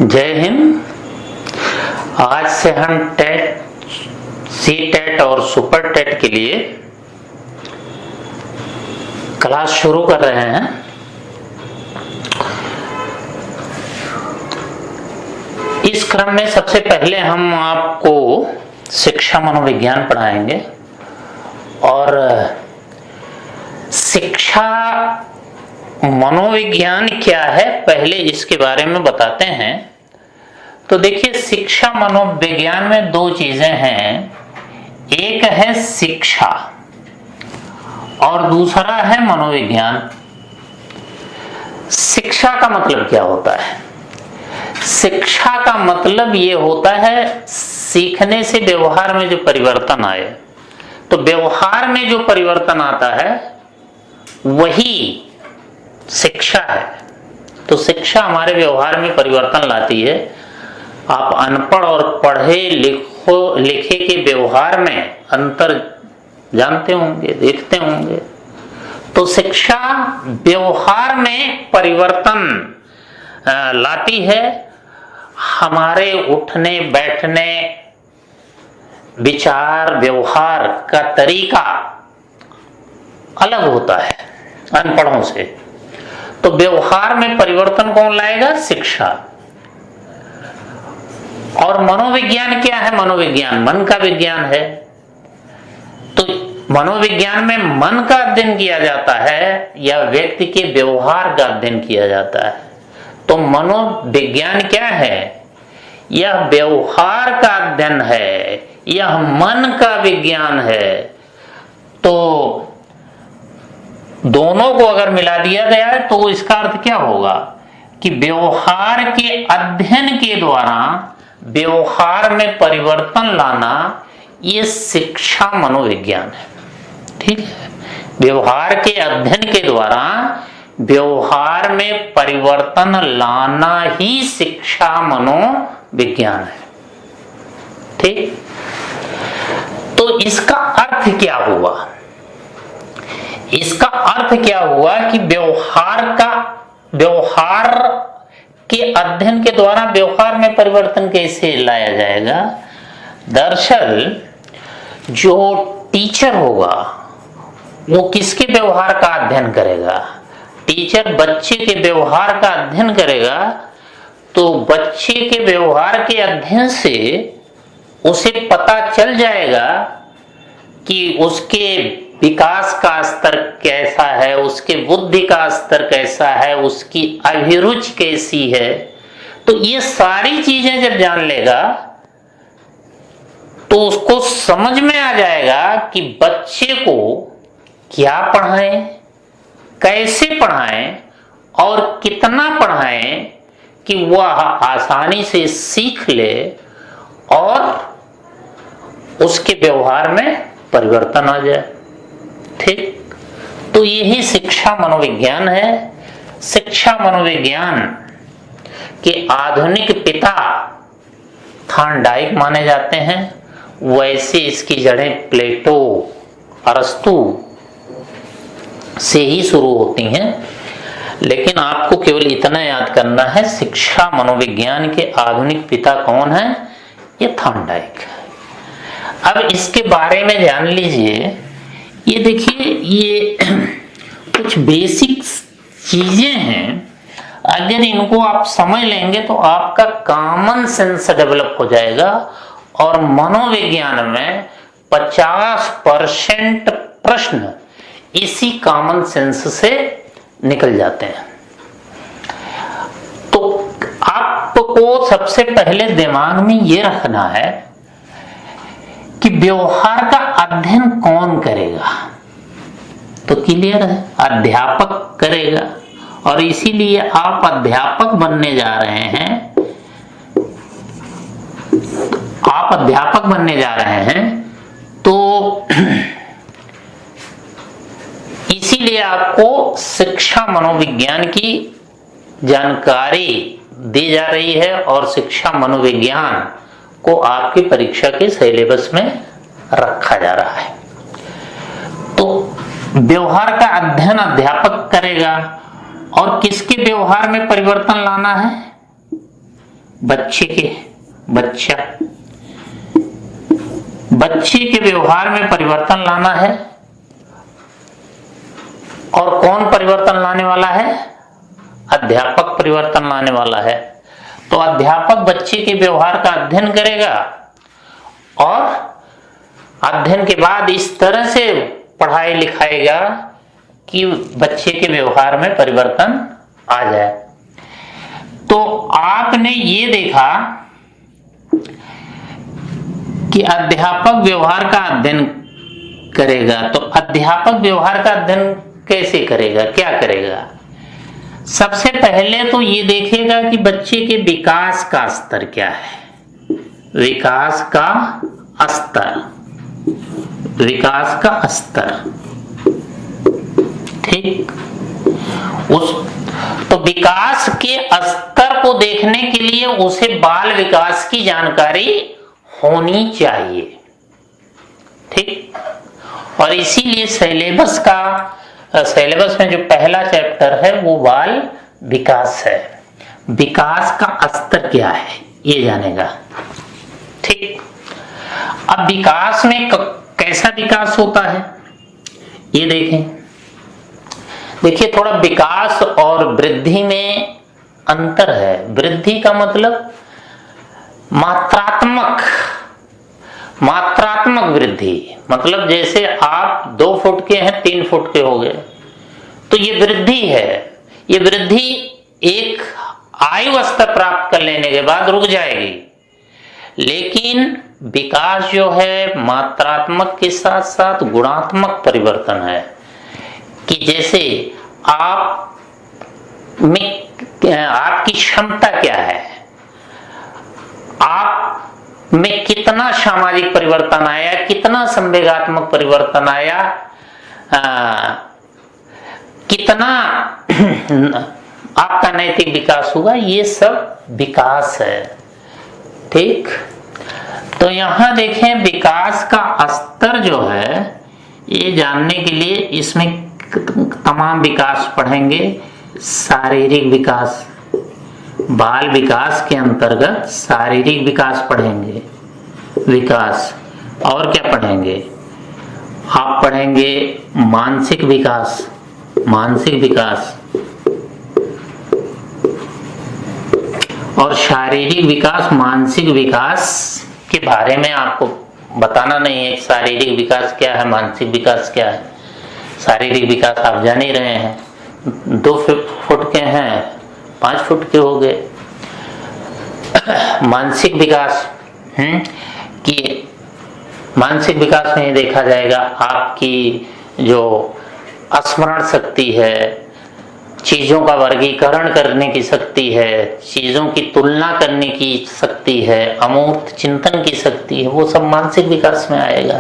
जय हिंद। आज से हम टेट, सी टेट और सुपर टेट के लिए क्लास शुरू कर रहे हैं। इस क्रम में सबसे पहले हम आपको शिक्षा मनोविज्ञान पढ़ाएंगे और शिक्षा मनोविज्ञान क्या है पहले इसके बारे में बताते हैं। तो देखिए, शिक्षा मनोविज्ञान में दो चीजें हैं, एक है शिक्षा और दूसरा है मनोविज्ञान। शिक्षा का मतलब क्या होता है? शिक्षा का मतलब ये होता है सीखने से व्यवहार में जो परिवर्तन आए। तो व्यवहार में जो परिवर्तन आता है वही शिक्षा है। तो शिक्षा हमारे व्यवहार में परिवर्तन लाती है। आप अनपढ़ और पढ़े लिखे के व्यवहार में अंतर जानते होंगे, देखते होंगे। तो शिक्षा व्यवहार में परिवर्तन लाती है। हमारे उठने बैठने, विचार व्यवहार का तरीका अलग होता है अनपढ़ों से। तो व्यवहार में परिवर्तन कौन लाएगा? शिक्षा। और मनोविज्ञान क्या है? मनोविज्ञान मन का विज्ञान है। तो मनोविज्ञान में मन का अध्ययन किया जाता है या व्यक्ति के व्यवहार का अध्ययन किया जाता है। तो मनोविज्ञान क्या है? यह व्यवहार का अध्ययन है, यह मन का विज्ञान है। तो दोनों को अगर मिला दिया गया है तो इसका अर्थ क्या होगा कि व्यवहार के अध्ययन के द्वारा व्यवहार में परिवर्तन लाना, ये शिक्षा मनोविज्ञान है। ठीक है, व्यवहार के अध्ययन के द्वारा व्यवहार में परिवर्तन लाना ही शिक्षा मनोविज्ञान है। ठीक, तो इसका अर्थ क्या हुआ? इसका अर्थ क्या हुआ कि व्यवहार के अध्ययन के द्वारा व्यवहार में परिवर्तन कैसे लाया जाएगा? दरअसल जो टीचर होगा वो किसके व्यवहार का अध्ययन करेगा? टीचर बच्चे के व्यवहार का अध्ययन करेगा। तो बच्चे के व्यवहार के अध्ययन से उसे पता चल जाएगा कि उसके विकास का स्तर कैसा है, उसके बुद्धि का स्तर कैसा है, उसकी अभिरुचि कैसी है। तो ये सारी चीजें जब जान लेगा तो उसको समझ में आ जाएगा कि बच्चे को क्या पढ़ाएं, कैसे पढ़ाएं और कितना पढ़ाएं कि वह आसानी से सीख ले और उसके व्यवहार में परिवर्तन आ जाए। ठीक, तो यही शिक्षा मनोविज्ञान है। शिक्षा मनोविज्ञान के आधुनिक पिता थॉर्नडाइक माने जाते हैं। वैसे इसकी जड़ें प्लेटो, अरस्तु से ही शुरू होती हैं। लेकिन आपको केवल इतना याद करना है, शिक्षा मनोविज्ञान के आधुनिक पिता कौन है? ये थॉर्नडाइक। अब इसके बारे में जान लीजिए। ये देखिए, ये कुछ बेसिक चीजें हैं। अगर इनको आप समझ लेंगे तो आपका कॉमन सेंस डेवलप हो जाएगा और मनोविज्ञान में 50% प्रश्न इसी कॉमन सेंस से निकल जाते हैं। तो आपको सबसे पहले दिमाग में ये रखना है कि व्यवहार का अध्ययन कौन करेगा? तो क्लियर है, अध्यापक करेगा। और इसीलिए आप अध्यापक बनने जा रहे हैं। आप अध्यापक बनने जा रहे हैं तो इसीलिए आपको शिक्षा मनोविज्ञान की जानकारी दी जा रही है और शिक्षा मनोविज्ञान को आपकी परीक्षा के सिलेबस में रखा जा रहा है। तो व्यवहार का अध्ययन अध्यापक करेगा और किसके व्यवहार में परिवर्तन लाना है? बच्चे के व्यवहार में परिवर्तन लाना है। और कौन परिवर्तन लाने वाला है? अध्यापक परिवर्तन लाने वाला है। तो अध्यापक बच्चे के व्यवहार का अध्ययन करेगा और अध्ययन के बाद इस तरह से पढ़ाई लिखाएगा कि बच्चे के व्यवहार में परिवर्तन आ जाए। तो आपने ये देखा कि अध्यापक व्यवहार का अध्ययन करेगा। तो अध्यापक व्यवहार का अध्ययन कैसे करेगा, क्या करेगा? सबसे पहले तो ये देखेगा कि बच्चे के विकास का स्तर क्या है। विकास का स्तर, ठीक। तो विकास के स्तर को देखने के लिए उसे बाल विकास की जानकारी होनी चाहिए, ठीक। और इसीलिए सिलेबस में जो पहला चैप्टर है वो बाल विकास है। विकास का स्तर क्या है ये जानेगा, ठीक। अब विकास में कैसा विकास होता है ये देखिए थोड़ा विकास और वृद्धि में अंतर है। वृद्धि का मतलब मात्रात्मक वृद्धि, मतलब जैसे आप 2 फुट के हैं 3 फुट के हो गए, तो ये वृद्धि है। ये वृद्धि एक आयु स्तर प्राप्त कर लेने के बाद रुक जाएगी। लेकिन विकास जो है मात्रात्मक के साथ साथ गुणात्मक परिवर्तन है कि जैसे आपकी क्षमता क्या है, आप में कितना सामाजिक परिवर्तन आया, कितना संवेगात्मक परिवर्तन आया, कितना आपका नैतिक विकास हुआ, ये सब विकास है, ठीक। तो यहां देखें विकास का स्तर जो है ये जानने के लिए इसमें तमाम विकास पढ़ेंगे। शारीरिक विकास, बाल विकास के अंतर्गत शारीरिक विकास पढ़ेंगे, विकास। और क्या पढ़ेंगे? आप पढ़ेंगे मानसिक विकास और शारीरिक विकास। मानसिक विकास के बारे में आपको बताना नहीं है शारीरिक विकास क्या है, मानसिक विकास क्या है। शारीरिक विकास आप जान ही रहे हैं, 2 फुट के हैं 5 फुट के हो गए। मानसिक विकास कि मानसिक विकास में देखा जाएगा आपकी जो स्मरण शक्ति है, चीजों का वर्गीकरण करने की शक्ति है, चीजों की तुलना करने की शक्ति है, अमूर्त चिंतन की शक्ति है, वो सब मानसिक विकास में आएगा।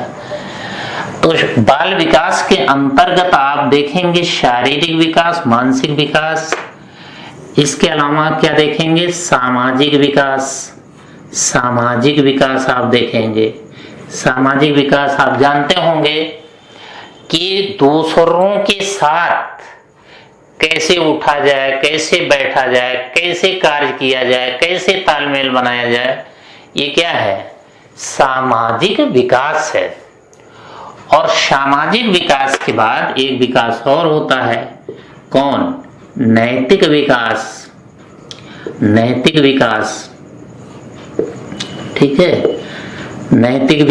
तो बाल विकास के अंतर्गत आप देखेंगे शारीरिक विकास, मानसिक विकास। इसके अलावा क्या देखेंगे? सामाजिक विकास आप देखेंगे। सामाजिक विकास आप जानते होंगे कि दूसरों के साथ कैसे उठा जाए, कैसे बैठा जाए, कैसे कार्य किया जाए, कैसे तालमेल बनाया जाए, ये क्या है? सामाजिक विकास है। और सामाजिक विकास के बाद एक विकास और होता है, कौन? नैतिक विकास, ठीक है। नैतिक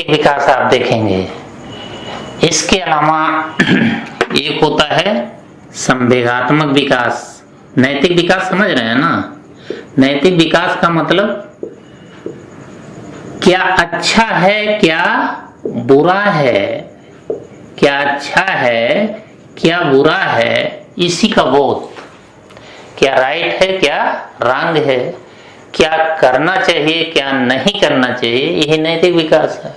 विकास आप देखेंगे। इसके अलावा एक होता है संवेगात्मक विकास। नैतिक विकास समझ रहे हैं ना? नैतिक विकास का मतलब क्या अच्छा है, क्या बुरा है, क्या अच्छा है, क्या बुरा है, इसी का बोध। क्या राइट है, क्या रॉन्ग है, क्या करना चाहिए, क्या नहीं करना चाहिए, यही नैतिक विकास है।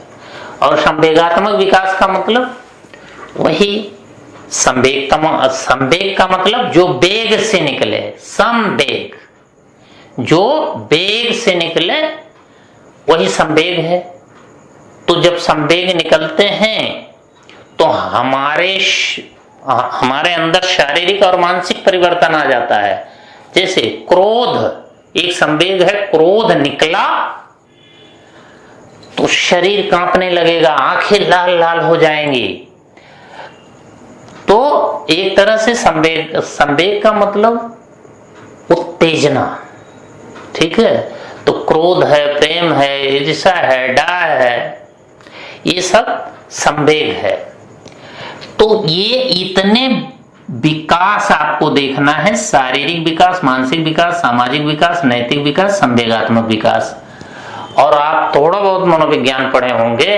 और संवेगात्मक विकास का मतलब वही संवेग का मतलब जो वेग से निकले, संवेग, जो वेग से निकले वही संवेग है। तो जब संवेग निकलते हैं तो हमारे हमारे अंदर शारीरिक और मानसिक परिवर्तन आ जाता है। जैसे क्रोध एक संवेग है, क्रोध निकला तो शरीर कांपने लगेगा, आंखें लाल लाल हो जाएंगी। तो एक तरह से संवेग, संवेग का मतलब उत्तेजना, ठीक है। तो क्रोध है, प्रेम है, ईर्ष्या है, डाह है, ये सब संवेग है। तो ये इतने विकास आपको देखना है, शारीरिक विकास, मानसिक विकास, सामाजिक विकास, नैतिक विकास, संवेगात्मक विकास। और आप थोड़ा बहुत मनोविज्ञान पढ़े होंगे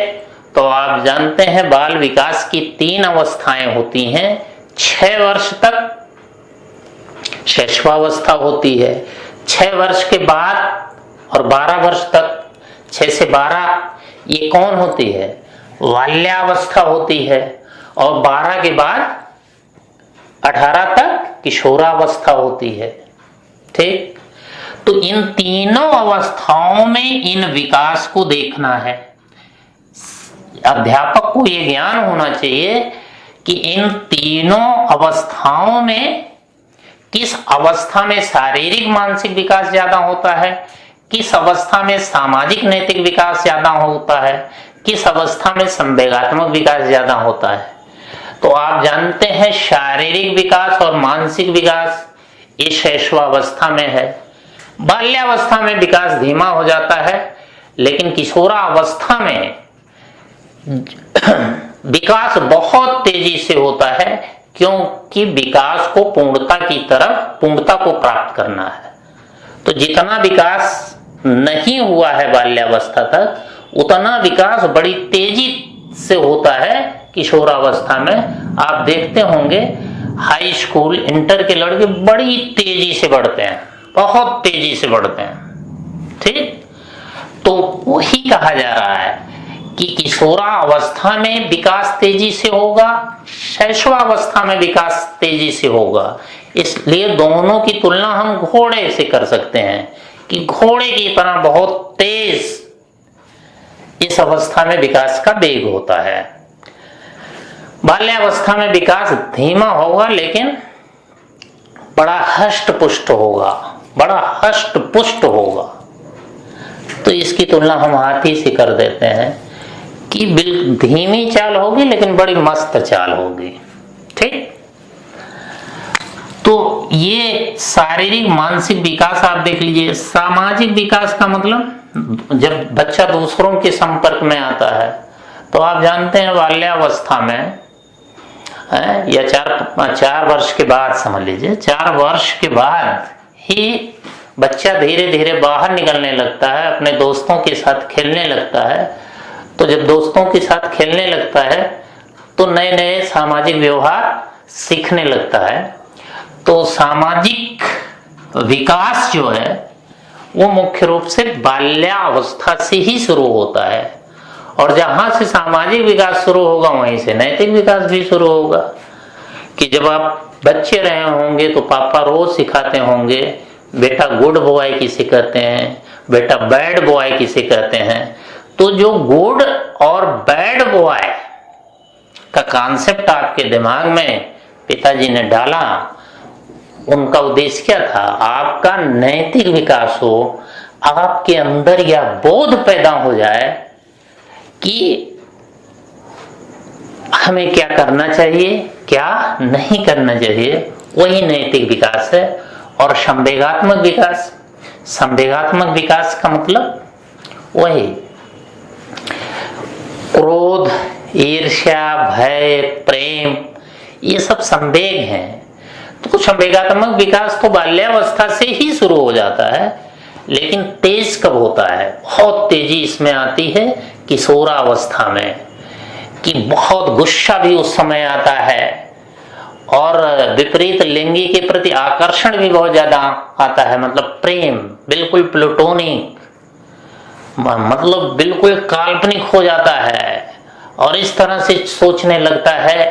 तो आप जानते हैं बाल विकास की 3 अवस्थाएं होती हैं। 6 वर्ष तक शैशवावस्था होती है, 6 वर्ष के बाद और 12 वर्ष तक, 6 से 12 ये कौन होती है? बाल्यावस्था होती है। और 12 के बाद 18 तक किशोरावस्था होती है, ठीक। तो इन तीनों अवस्थाओं में इन विकास को देखना है। अध्यापक को यह ज्ञान होना चाहिए कि इन तीनों अवस्थाओं में किस अवस्था में शारीरिक मानसिक विकास ज्यादा होता है, किस अवस्था में सामाजिक नैतिक विकास ज्यादा होता है, किस अवस्था में संवेगात्मक विकास ज्यादा होता है। तो आप जानते हैं शारीरिक विकास और मानसिक विकास ये शैशवावस्था में है। बाल्यावस्था में विकास धीमा हो जाता है, लेकिन किशोरावस्था में विकास बहुत तेजी से होता है, क्योंकि विकास को पूर्णता को प्राप्त करना है। तो जितना विकास नहीं हुआ है बाल्यावस्था तक, उतना विकास बड़ी तेजी से होता है किशोरावस्था में। आप देखते होंगे हाई स्कूल, इंटर के लड़के बड़ी तेजी से बढ़ते हैं, बहुत तेजी से बढ़ते हैं, ठीक। तो वही कहा जा रहा है कि किशोरावस्था में विकास तेजी से होगा, शैशवावस्था में विकास तेजी से होगा। इसलिए दोनों की तुलना हम घोड़े से कर सकते हैं कि घोड़े की तरह बहुत तेज इस अवस्था में विकास का वेग होता है। बाल्यावस्था में विकास धीमा होगा, लेकिन बड़ा हष्ट पुष्ट होगा, बड़ा हष्ट पुष्ट होगा। तो इसकी तुलना हम हाथी से कर देते हैं कि धीमी चाल होगी लेकिन बड़ी मस्त चाल होगी, ठीक। तो ये शारीरिक मानसिक विकास आप देख लीजिए। सामाजिक विकास का मतलब जब बच्चा दूसरों के संपर्क में आता है, तो आप जानते हैं बाल्यावस्था में या 4 वर्ष के बाद, समझ लीजिए 4 वर्ष के बाद ही बच्चा धीरे धीरे बाहर निकलने लगता है, अपने दोस्तों के साथ खेलने लगता है। तो जब दोस्तों के साथ खेलने लगता है तो नए नए सामाजिक व्यवहार सीखने लगता है। तो सामाजिक विकास जो है वो मुख्य रूप से बाल्यावस्था से ही शुरू होता है, और जहां से सामाजिक विकास शुरू होगा वहीं से नैतिक विकास भी शुरू होगा। कि जब आप बच्चे रहे होंगे तो पापा रोज सिखाते होंगे, बेटा गुड बॉय किसे कहते हैं, बेटा बैड बॉय किसे कहते हैं। तो जो गुड और बैड बॉय का कॉन्सेप्ट आपके दिमाग में पिताजी ने डाला, उनका उद्देश्य क्या था? आपका नैतिक विकास हो, आपके अंदर यह बोध पैदा हो जाए कि हमें क्या करना चाहिए, क्या नहीं करना चाहिए। वही नैतिक विकास है। और संवेगात्मक विकास, संवेगात्मक विकास का मतलब वही क्रोध, ईर्ष्या, भय, प्रेम, ये सब संवेग हैं। तो संवेगात्मक विकास तो बाल्यावस्था से ही शुरू हो जाता है, लेकिन तेज कब होता है? बहुत तेजी इसमें आती है किशोरावस्था में, कि बहुत गुस्सा भी उस समय आता है, और विपरीत लिंगी के प्रति आकर्षण भी बहुत ज्यादा आता है। मतलब प्रेम बिल्कुल प्लूटोनिक, मतलब बिल्कुल काल्पनिक हो जाता है, और इस तरह से सोचने लगता है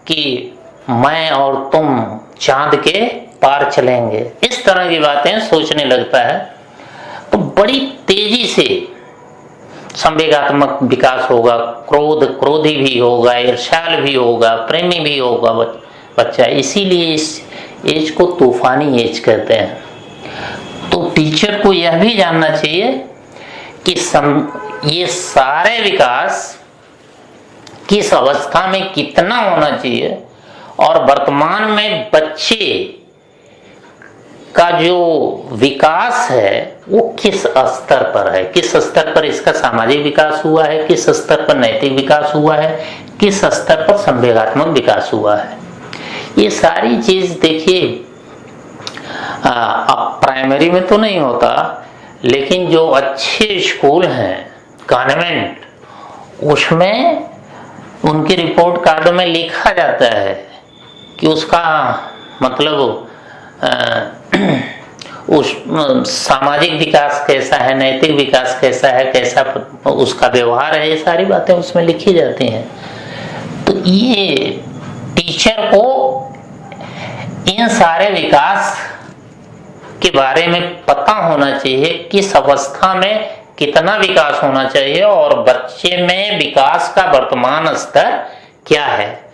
कि मैं और तुम चांद के पार चलेंगे। इस तरह की बातें सोचने लगता है। तो बड़ी तेजी से संवेगात्मक विकास होगा। क्रोधी भी होगा, ईर्ष्याल भी होगा, प्रेमी भी होगा बच्चा, इसीलिए इस एज को तूफानी एज कहते हैं। तो टीचर को यह भी जानना चाहिए कि ये सारे विकास किस अवस्था में कितना होना चाहिए और वर्तमान में बच्चे का जो विकास है वो किस स्तर पर है, किस स्तर पर इसका सामाजिक विकास हुआ है, किस स्तर पर नैतिक विकास हुआ है, किस स्तर पर संवेगात्मक विकास हुआ है। ये सारी चीज देखिए अब प्राइमरी में तो नहीं होता, लेकिन जो अच्छे स्कूल हैं कॉन्वेंट, उसमें उनकी रिपोर्ट कार्ड में लिखा जाता है कि उसका मतलब उस सामाजिक विकास कैसा है, नैतिक विकास कैसा है, कैसा उसका व्यवहार है, ये सारी बातें उसमें लिखी जाती हैं। तो ये टीचर को इन सारे विकास के बारे में पता होना चाहिए, किस अवस्था में कितना विकास होना चाहिए और बच्चे में विकास का वर्तमान स्तर क्या है।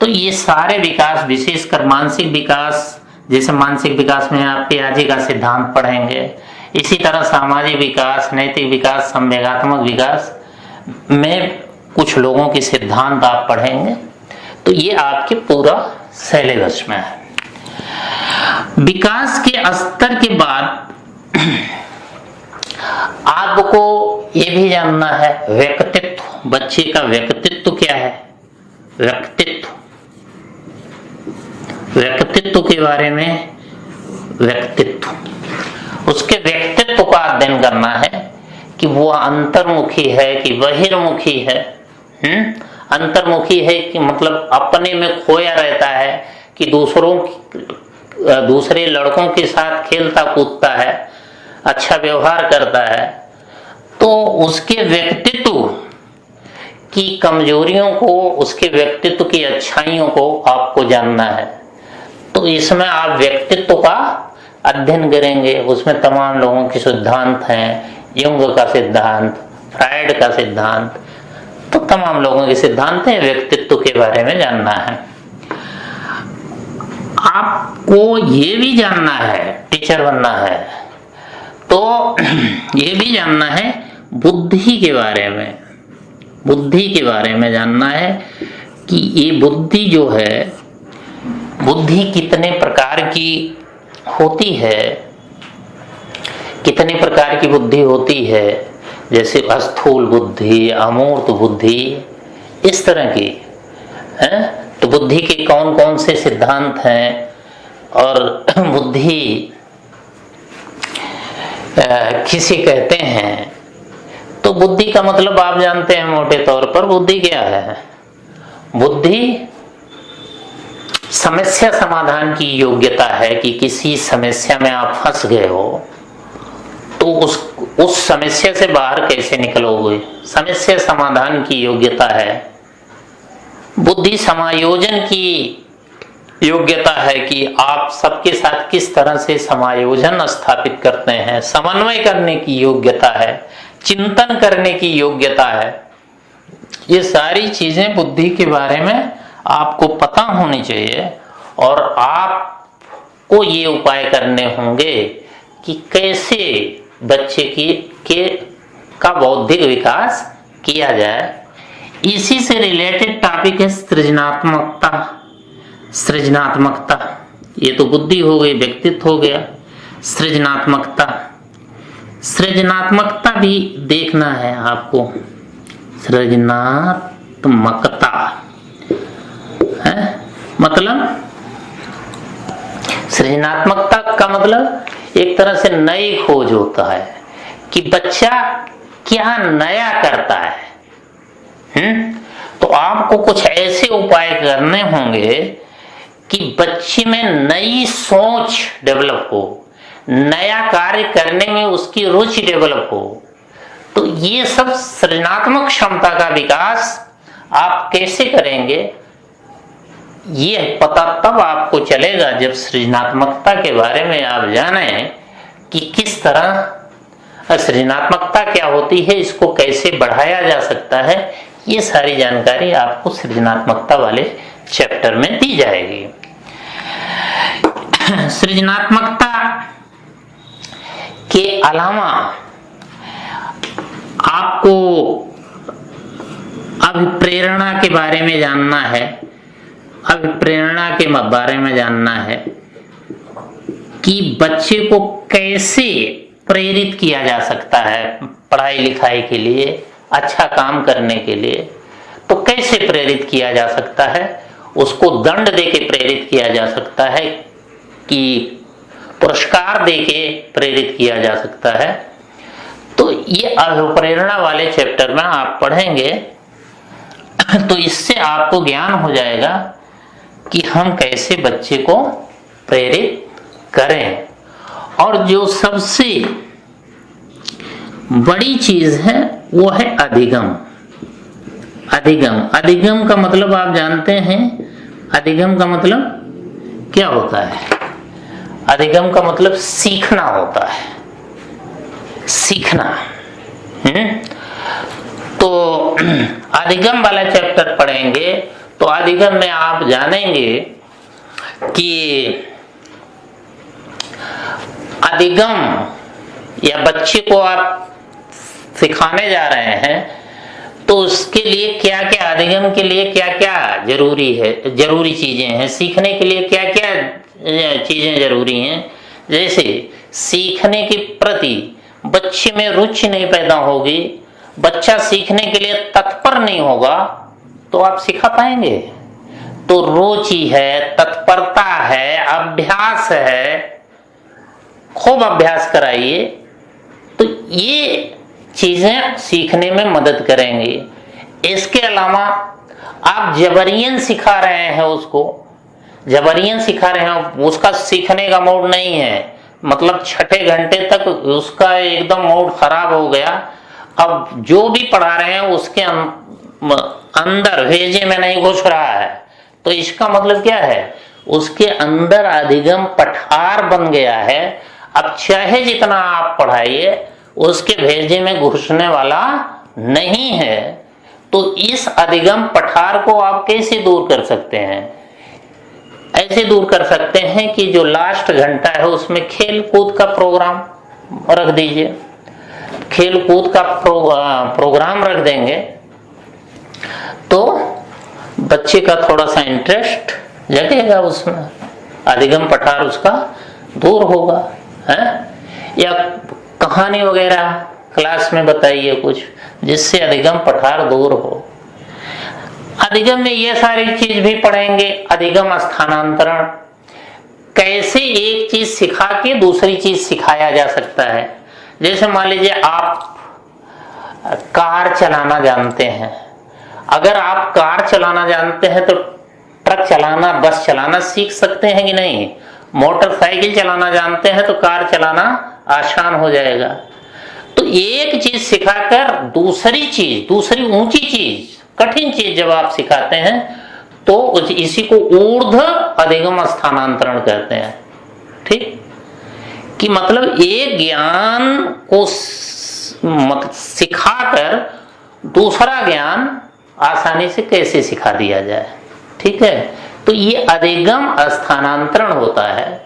तो ये सारे विकास, विशेषकर मानसिक विकास, जैसे मानसिक विकास में आप पियाजे का सिद्धांत पढ़ेंगे, इसी तरह सामाजिक विकास, नैतिक विकास, संवेगात्मक विकास में कुछ लोगों के सिद्धांत आप पढ़ेंगे। तो ये आपके पूरा सिलेबस में है। विकास के स्तर के बाद आपको ये भी जानना है व्यक्तित्व, बच्चे का व्यक्तित्व क्या है। व्यक्तित्व के बारे में, उसके व्यक्तित्व का अध्ययन करना है कि वो अंतर्मुखी है कि बहिर्मुखी है। अंतर्मुखी है कि मतलब अपने में खोया रहता है कि दूसरे लड़कों के साथ खेलता कूदता है, अच्छा व्यवहार करता है। तो उसके व्यक्तित्व की कमजोरियों को, उसके व्यक्तित्व की अच्छाइयों को आपको जानना है। तो इसमें आप व्यक्तित्व का अध्ययन करेंगे। उसमें तमाम लोगों के सिद्धांत हैं, युंग का सिद्धांत, फ्रायड का सिद्धांत, तो तमाम लोगों के सिद्धांत हैं। व्यक्तित्व के बारे में जानना है। आपको ये भी जानना है, टीचर बनना है तो ये भी जानना है बुद्धि के बारे में। बुद्धि के बारे में जानना है कि ये बुद्धि जो है, बुद्धि कितने प्रकार की होती है, कितने प्रकार की बुद्धि होती है, जैसे स्थूल बुद्धि, अमूर्त बुद्धि, इस तरह की है। तो बुद्धि के कौन कौन से सिद्धांत हैं और बुद्धि किसे कहते हैं। तो बुद्धि का मतलब आप जानते हैं मोटे तौर पर। बुद्धि क्या है? बुद्धि समस्या समाधान की योग्यता है कि किसी समस्या में आप फंस गए हो तो उस समस्या से बाहर कैसे निकलोगे, समस्या समाधान की योग्यता है। बुद्धि समायोजन की योग्यता है कि आप सबके साथ किस तरह से समायोजन स्थापित करते हैं, समन्वय करने की योग्यता है, चिंतन करने की योग्यता है। ये सारी चीजें बुद्धि के बारे में आपको पता होनी चाहिए और आपको ये उपाय करने होंगे कि कैसे बच्चे का बौद्धिक विकास किया जाए। इसी से रिलेटेड टॉपिक है सृजनात्मकता। सृजनात्मकता, ये तो बुद्धि हो गई, व्यक्तित्व हो गया। सृजनात्मकता, सृजनात्मकता भी देखना है आपको। सृजनात्मकता है मतलब, सृजनात्मकता का मतलब एक तरह से नई खोज होता है कि बच्चा क्या नया करता है। तो आपको कुछ ऐसे उपाय करने होंगे कि बच्चे में नई सोच डेवलप हो, नया कार्य करने में उसकी रुचि डेवलप हो। तो ये सब सृजनात्मक क्षमता का विकास आप कैसे करेंगे, ये पता तब आपको चलेगा जब सृजनात्मकता के बारे में आप जाने कि किस तरह सृजनात्मकता क्या होती है, इसको कैसे बढ़ाया जा सकता है। ये सारी जानकारी आपको सृजनात्मकता वाले चैप्टर में दी जाएगी। सृजनात्मकता के अलावा आपको अभिप्रेरणा के बारे में जानना है। अभिप्रेरणा के बारे में जानना है कि बच्चे को कैसे प्रेरित किया जा सकता है पढ़ाई लिखाई के लिए, अच्छा काम करने के लिए। तो कैसे प्रेरित किया जा सकता है? उसको दंड देके प्रेरित किया जा सकता है कि पुरस्कार देके प्रेरित किया जा सकता है। तो ये अभिप्रेरणा वाले चैप्टर में आप पढ़ेंगे तो इससे आपको ज्ञान हो जाएगा कि हम कैसे बच्चे को प्रेरित करें। और जो सबसे बड़ी चीज है वो है अधिगम। अधिगम, अधिगम का मतलब आप जानते हैं? अधिगम का मतलब क्या होता है? अधिगम का मतलब सीखना होता है, सीखना। तो अधिगम वाला चैप्टर पढ़ेंगे तो अधिगम में आप जानेंगे कि अधिगम या बच्चे को आप सिखाने जा रहे हैं तो उसके लिए क्या क्या, अधिगम के लिए क्या क्या जरूरी है, जरूरी चीजें हैं, सीखने के लिए क्या क्या चीजें जरूरी हैं। जैसे सीखने के प्रति बच्चे में रुचि नहीं पैदा होगी, बच्चा सीखने के लिए तत्पर नहीं होगा तो आप सिखा पाएंगे? तो रुचि है, तत्परता है, अभ्यास है, खूब अभ्यास कराइए तो ये चीजें सीखने में मदद करेंगी। इसके अलावा आप जबरियन सिखा रहे हैं उसको, जबरियन सिखा रहे हैं, उसका सीखने का मूड नहीं है, मतलब छठे घंटे तक उसका एकदम मूड खराब हो गया, अब जो भी पढ़ा रहे हैं उसके अंदर भेजे में नहीं घुस रहा है, तो इसका मतलब क्या है? उसके अंदर अधिगम पठार बन गया है। अब चाहे जितना आप पढ़ाइए उसके भेजे में घुसने वाला नहीं है। तो इस अधिगम पठार को आप कैसे दूर कर सकते हैं? ऐसे दूर कर सकते हैं कि जो लास्ट घंटा है उसमें खेल कूद का प्रोग्राम रख दीजिए। खेल कूद का प्रोग्राम रख देंगे तो बच्चे का थोड़ा सा इंटरेस्ट जगेगा उसमें, अधिगम पठार उसका दूर होगा है। या कहानी वगैरह क्लास में बताइए कुछ जिससे अधिगम पठार दूर हो। अधिगम में ये सारी चीज भी पढ़ेंगे। अधिगम स्थानांतरण, कैसे एक चीज सिखा के दूसरी चीज सिखाया जा सकता है। जैसे मान लीजिए आप कार चलाना जानते हैं, अगर आप कार चलाना जानते हैं तो ट्रक चलाना, बस चलाना सीख सकते हैं कि नहीं? मोटरसाइकिल चलाना जानते हैं तो कार चलाना आसान हो जाएगा। तो एक चीज सिखाकर दूसरी चीज, दूसरी ऊंची चीज, कठिन चीज जब आप सिखाते हैं तो इसी को ऊर्ध्व अधिगम स्थानांतरण कहते हैं। ठीक, कि मतलब एक ज्ञान को सिखाकर दूसरा ज्ञान आसानी से कैसे सिखा दिया जाए। ठीक है, तो ये अधिगम स्थानांतरण होता है।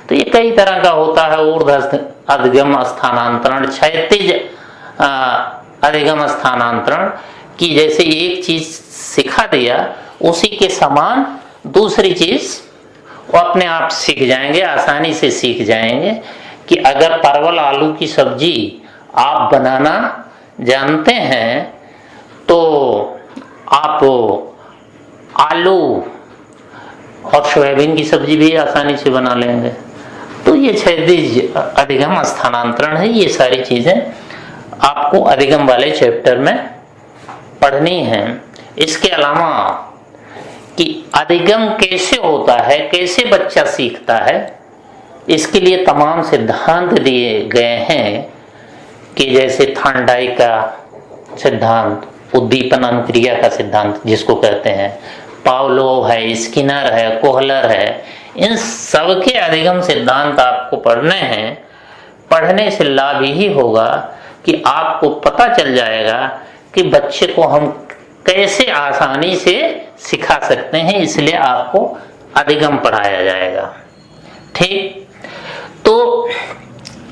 तो ये कई तरह का होता है। ऊर्ध्व अधिगम स्थानांतरण, क्षैतिज अधिगम स्थानांतरण, कि जैसे एक चीज सिखा दिया उसी के समान दूसरी चीज वो अपने आप सीख जाएंगे, आसानी से सीख जाएंगे। कि अगर परवल आलू की सब्जी आप बनाना जानते हैं तो आप आलू और सोयाबीन की सब्जी भी आसानी से बना लेंगे। तो ये क्षैतिज अधिगम स्थानांतरण है। ये सारी चीजें आपको अधिगम वाले चैप्टर में पढ़नी है। इसके अलावा कि अधिगम कैसे होता है, कैसे बच्चा सीखता है, इसके लिए तमाम सिद्धांत दिए गए हैं। कि जैसे थार्नडाइक का सिद्धांत, उद्दीपन अनुक्रिया का सिद्धांत जिसको कहते हैं, पावलोव है, स्किनर है, कोहलर है, इन सब के अधिगम सिद्धांत आपको पढ़ने हैं। पढ़ने से लाभ यही होगा कि आपको पता चल जाएगा कि बच्चे को हम कैसे आसानी से सिखा सकते हैं, इसलिए आपको अधिगम पढ़ाया जाएगा। ठीक। तो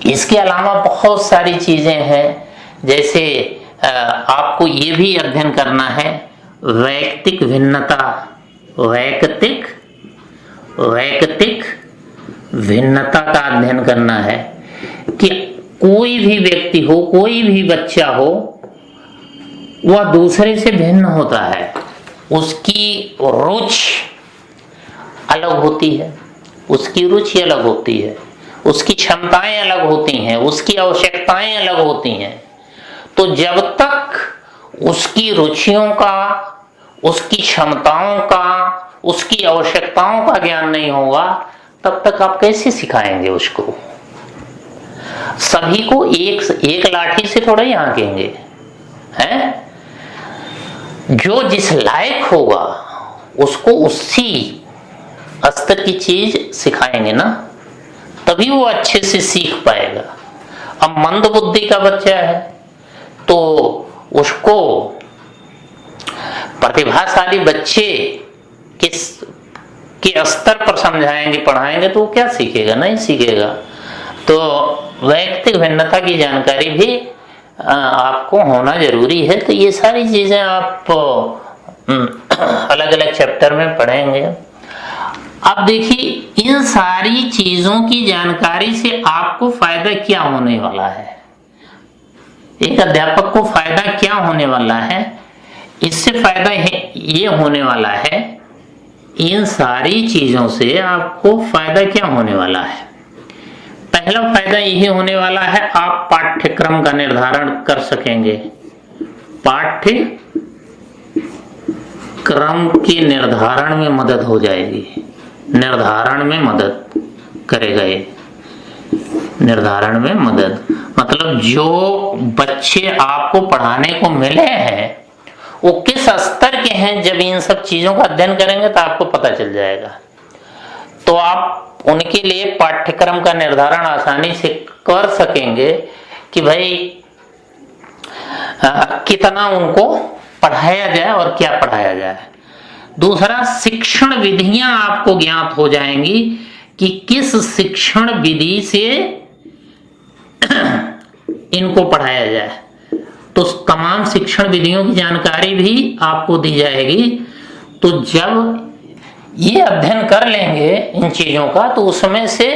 इसके अलावा बहुत सारी चीजें हैं, जैसे आपको ये भी अध्ययन करना है वैयक्तिक भिन्नता, वैयक्तिक भिन्नता का अध्ययन करना है कि कोई भी व्यक्ति हो, कोई भी बच्चा हो, वह दूसरे से भिन्न होता है। उसकी रुचि अलग होती है, उसकी रुचि अलग होती है, उसकी क्षमताएं अलग होती हैं, उसकी आवश्यकताएं अलग होती हैं। तो जब तक उसकी रुचियों का, उसकी क्षमताओं का, उसकी आवश्यकताओं का ज्ञान नहीं होगा, तब तक आप कैसे सिखाएंगे उसको? सभी को एक लाठी से थोड़ा ही आंकेंगे, हैं? जो जिस लायक होगा उसको उसी स्तर की चीज सिखाएंगे ना, तभी वो अच्छे से सीख पाएगा। अब मंद बुद्धि का बच्चा है तो उसको प्रतिभाशाली बच्चे के स्तर पर समझाएंगे, पढ़ाएंगे तो वो क्या सीखेगा? नहीं सीखेगा। तो वैयक्तिक भिन्नता की जानकारी भी आपको होना जरूरी है। तो ये सारी चीजें आप अलग अलग चैप्टर में पढ़ेंगे। अब देखिए, इन सारी चीजों की जानकारी से आपको फायदा क्या होने वाला है? एक अध्यापक को फायदा क्या होने वाला है? इससे फायदा ये होने वाला है, इन सारी चीजों से आपको फायदा क्या होने वाला है? पहला फायदा यही होने वाला है, आप पाठ्यक्रम का निर्धारण कर सकेंगे। पाठ्यक्रम के निर्धारण में मदद हो जाएगी, निर्धारण में मदद करेगा ये। निर्धारण में मदद मतलब जो बच्चे आपको पढ़ाने को मिले हैं वो किस स्तर के हैं, जब इन सब चीजों का अध्ययन करेंगे तो आपको पता चल जाएगा। तो आप उनके लिए पाठ्यक्रम का निर्धारण आसानी से कर सकेंगे कि भाई कितना उनको पढ़ाया जाए और क्या पढ़ाया जाए। दूसरा, शिक्षण विधियां आपको ज्ञात हो जाएंगी कि किस शिक्षण विधि से इनको पढ़ाया जाए। तो तमाम शिक्षण विधियों की जानकारी भी आपको दी जाएगी। तो जब ये अध्ययन कर लेंगे इन चीजों का, तो उसमें से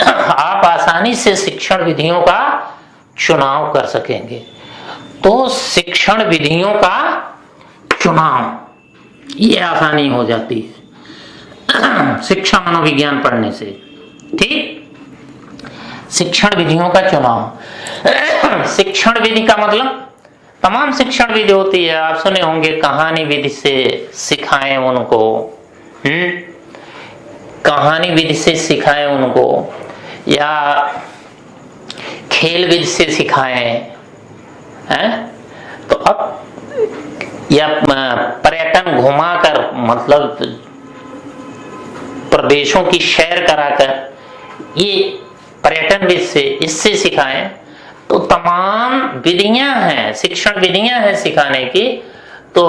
आप आसानी से शिक्षण विधियों का चुनाव कर सकेंगे। तो शिक्षण विधियों का चुनाव ये आसानी हो जाती है शिक्षा मनोविज्ञान पढ़ने से। ठीक, शिक्षण विधियों का चुनाव। शिक्षण विधि का मतलब तमाम शिक्षण विधि होती है, आप सुने होंगे। कहानी विधि से सिखाएं उनको, कहानी विधि से सिखाएं उनको, या खेल विधि से सिखाएं, हैं? तो अब या पर्यटन घुमाकर, मतलब प्रदेशों की सैर कराकर, ये पर्यटन विधि से, इससे सिखाएं। तो तमाम विधियां हैं, शिक्षण विधियां हैं सिखाने की। तो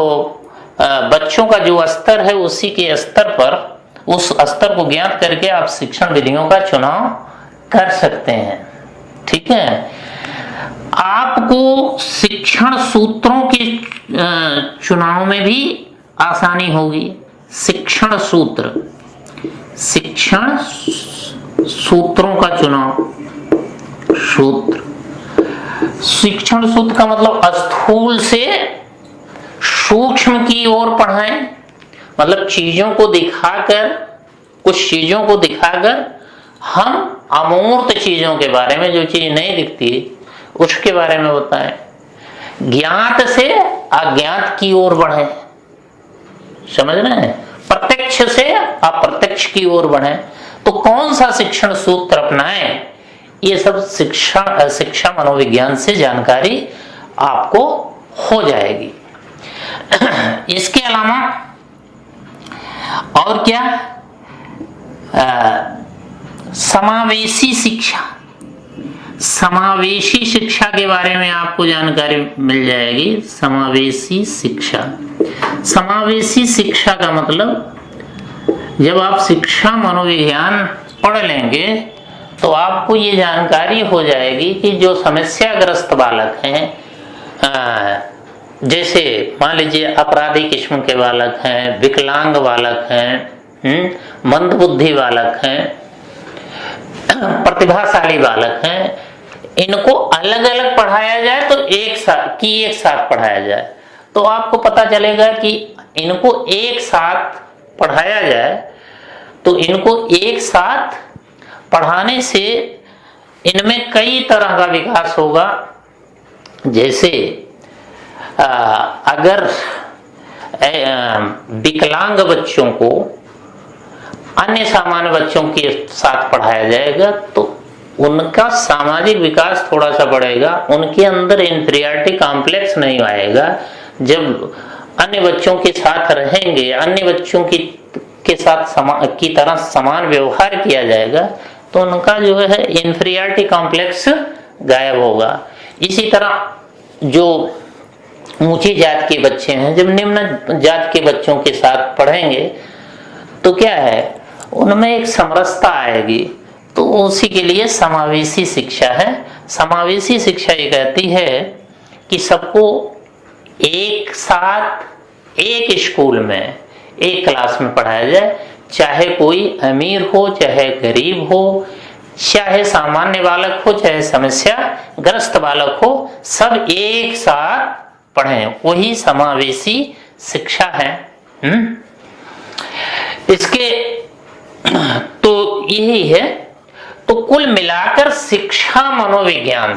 बच्चों का जो स्तर है उसी के स्तर पर, उस स्तर को ज्ञात करके आप शिक्षण विधियों का चुनाव कर सकते हैं। ठीक है, आपको शिक्षण सूत्रों के चुनाव में भी आसानी होगी। शिक्षण सूत्र, शिक्षण सूत्रों का चुनाव। सूत्र, शिक्षण सूत्र का मतलब स्थूल से सूक्ष्म की ओर पढ़ाएं। मतलब चीजों को दिखाकर, कुछ चीजों को दिखाकर हम अमूर्त चीजों के बारे में, जो चीज नहीं दिखती उसके बारे में बताएं। ज्ञात से अज्ञात की ओर बढ़े, समझ रहे हैं? प्रत्यक्ष से अप्रत्यक्ष की ओर बढ़े। तो कौन सा शिक्षण सूत्र अपनाएं, ये सब शिक्षा मनोविज्ञान से जानकारी आपको हो जाएगी। इसके अलावा और क्या, समावेशी शिक्षा। समावेशी शिक्षा के बारे में आपको जानकारी मिल जाएगी। समावेशी शिक्षा, समावेशी शिक्षा का मतलब जब आप शिक्षा मनोविज्ञान पढ़ लेंगे तो आपको ये जानकारी हो जाएगी कि जो समस्याग्रस्त बालक हैं, जैसे मान लीजिए अपराधी किस्म के बालक हैं, विकलांग बालक हैं, मंदबुद्धि बालक हैं, प्रतिभाशाली बालक हैं, इनको अलग अलग पढ़ाया जाए तो एक साथ पढ़ाया जाए तो आपको पता चलेगा कि इनको एक साथ पढ़ाया जाए तो इनको एक साथ पढ़ाने से इनमें कई तरह का विकास होगा। जैसे अगर विकलांग बच्चों को अन्य सामान्य बच्चों के साथ पढ़ाया जाएगा तो उनका सामाजिक विकास थोड़ा सा बढ़ेगा, उनके अंदर इंफीरियरिटी कॉम्प्लेक्स नहीं आएगा। जब अन्य बच्चों के साथ रहेंगे, अन्य बच्चों के साथ की तरह समान व्यवहार किया जाएगा तो उनका जो है इंफीरियरिटी कॉम्प्लेक्स गायब होगा। इसी तरह जो ऊंची जात के बच्चे हैं जब निम्न जात के बच्चों के साथ पढ़ेंगे तो क्या है, उनमें एक समरसता आएगी। तो उसी के लिए समावेशी शिक्षा है। समावेशी शिक्षा ये कहती है कि सबको एक साथ एक स्कूल में एक क्लास में पढ़ाया जाए, चाहे कोई अमीर हो चाहे गरीब हो, चाहे सामान्य बालक हो चाहे समस्याग्रस्त बालक हो, सब एक साथ पढ़ें, वही समावेशी शिक्षा है। इसके तो यही है। तो कुल मिलाकर शिक्षा मनोविज्ञान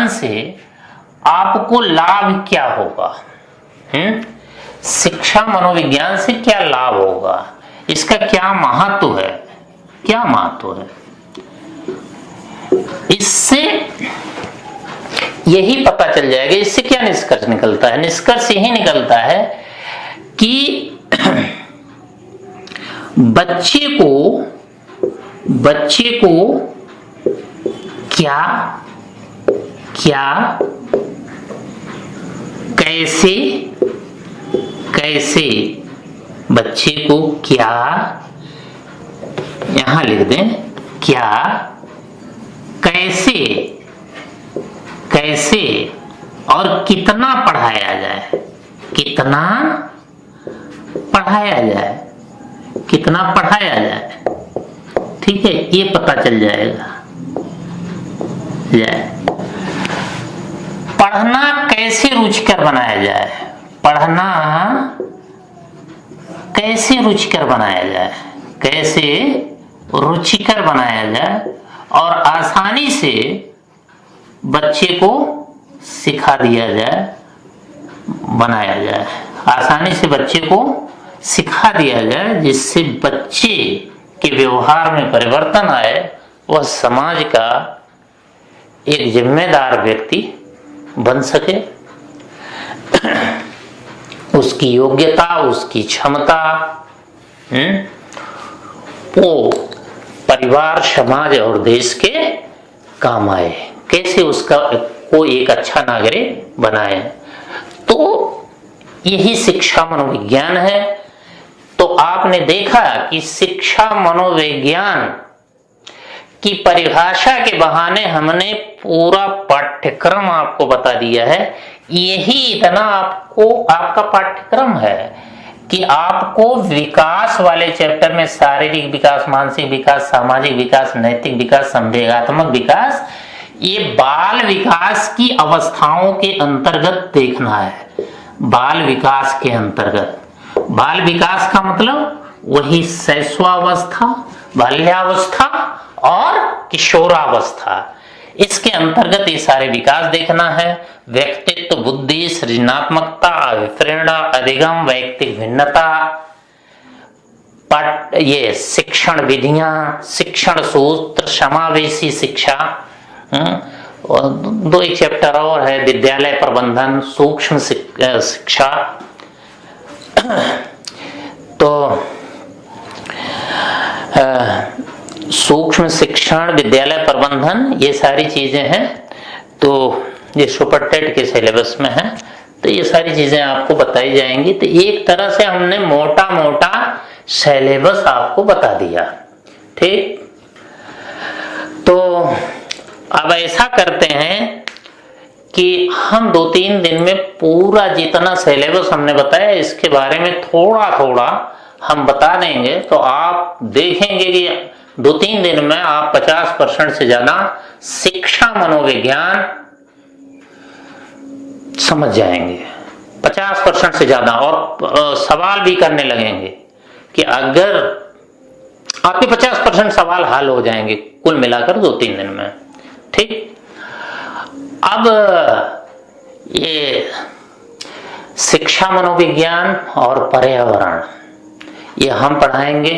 से आपको लाभ क्या होगा? शिक्षा मनोविज्ञान से क्या लाभ होगा, इसका क्या महत्व है? इससे यही पता चल जाएगा। इससे क्या निष्कर्ष निकलता है? निष्कर्ष यही निकलता है कि बच्चे को क्या कैसे बच्चे को क्या, यहां लिख दें, क्या कैसे और कितना पढ़ाया जाए, कितना पढ़ाया जाए, ठीक है, ये पता चल जाएगा। पढ़ना कैसे रुचिकर बनाया जाए, और आसानी से बच्चे को सिखा दिया जाए, जिससे बच्चे के व्यवहार में परिवर्तन आए, वह समाज का एक जिम्मेदार व्यक्ति बन सके, उसकी योग्यता, उसकी क्षमता वो परिवार, समाज और देश के काम आए, कैसे उसका को एक अच्छा नागरिक बनाए। तो यही शिक्षा मनोविज्ञान है। तो आपने देखा कि शिक्षा मनोविज्ञान की परिभाषा के बहाने हमने पूरा पाठ्यक्रम आपको बता दिया है। यही इतना आपका पाठ्यक्रम है कि आपको विकास वाले चैप्टर में शारीरिक विकास, मानसिक विकास, सामाजिक विकास, नैतिक विकास, संवेगात्मक विकास, ये बाल विकास की अवस्थाओं के अंतर्गत देखना है। बाल विकास के अंतर्गत, बाल विकास का मतलब वही शैशवावस्था, बाल्यावस्था और किशोरावस्था, इसके अंतर्गत ये सारे विकास देखना है। व्यक्तित्व, बुद्धि, सृजनात्मकता, अभिप्रेरणा, अधिगम, वैयक्तिक भिन्नता, ये शिक्षण विधियां, शिक्षण सूत्र, समावेशी शिक्षा, और दो एक चैप्टर और है, विद्यालय प्रबंधन, सूक्ष्म शिक्षा। तो सूक्ष्म शिक्षण, विद्यालय प्रबंधन, ये सारी चीजें हैं। तो ये सुपर टेट के सिलेबस में है। तो ये सारी चीजें आपको बताई जाएंगी। तो एक तरह से हमने मोटा मोटा सिलेबस आपको बता दिया, ठीक। तो अब ऐसा करते हैं कि हम 2-3 दिन में पूरा जितना सिलेबस हमने बताया इसके बारे में थोड़ा थोड़ा हम बता देंगे। तो आप देखेंगे कि 2-3 दिन में आप 50% से ज्यादा शिक्षा मनोविज्ञान समझ जाएंगे, 50% से ज्यादा। और सवाल भी करने लगेंगे कि अगर आपके 50% सवाल हल हो जाएंगे कुल मिलाकर 2-3 दिन में, ठीक। अब ये शिक्षा मनोविज्ञान और पर्यावरण ये हम पढ़ाएंगे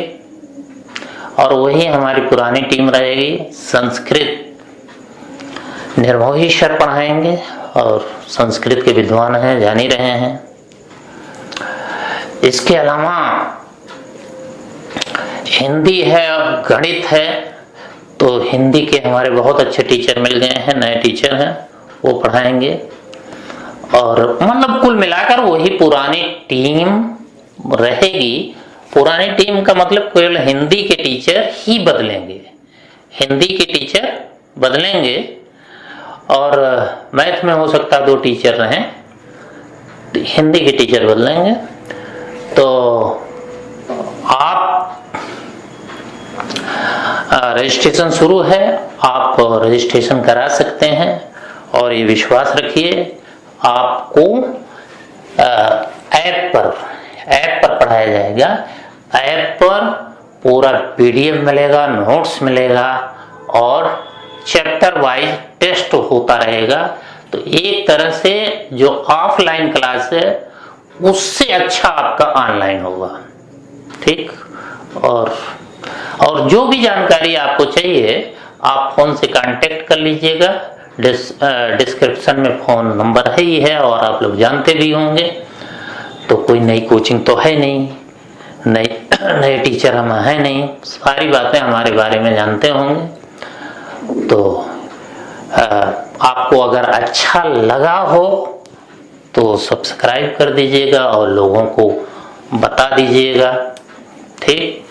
और वही हमारी पुरानी टीम रहेगी। संस्कृत निर्मोही सर पढ़ाएंगे और संस्कृत के विद्वान हैं, जान ही रहे हैं। इसके अलावा हिंदी है और गणित है, तो हिंदी के हमारे बहुत अच्छे टीचर मिल गए हैं, नए टीचर हैं, वो पढ़ाएंगे। और मतलब कुल मिलाकर वही पुरानी टीम रहेगी। पुरानी टीम का मतलब केवल हिंदी के टीचर ही बदलेंगे, हिंदी के टीचर बदलेंगे और मैथ में हो सकता है 2 टीचर रहें, हिंदी के टीचर बदलेंगे। तो आप रजिस्ट्रेशन शुरू है, आप रजिस्ट्रेशन करा सकते हैं और ये विश्वास रखिए आपको ऐप पर पढ़ाया जाएगा। ऐप पर पूरा पीडीएफ मिलेगा, नोट्स मिलेगा और चैप्टर वाइज टेस्ट होता रहेगा। तो एक तरह से जो ऑफलाइन क्लास है उससे अच्छा आपका ऑनलाइन होगा, ठीक। और जो भी जानकारी आपको चाहिए आप फोन से कांटेक्ट कर लीजिएगा। डिस्क्रिप्शन में फोन नंबर है ही है और आप लोग जानते भी होंगे। तो कोई नई कोचिंग तो है नहीं, नए टीचर हम है नहीं, सारी बातें हमारे बारे में जानते होंगे। तो आपको अगर अच्छा लगा हो तो सब्सक्राइब कर दीजिएगा और लोगों को बता दीजिएगा, ठीक।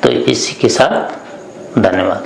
तो इसी के साथ धन्यवाद।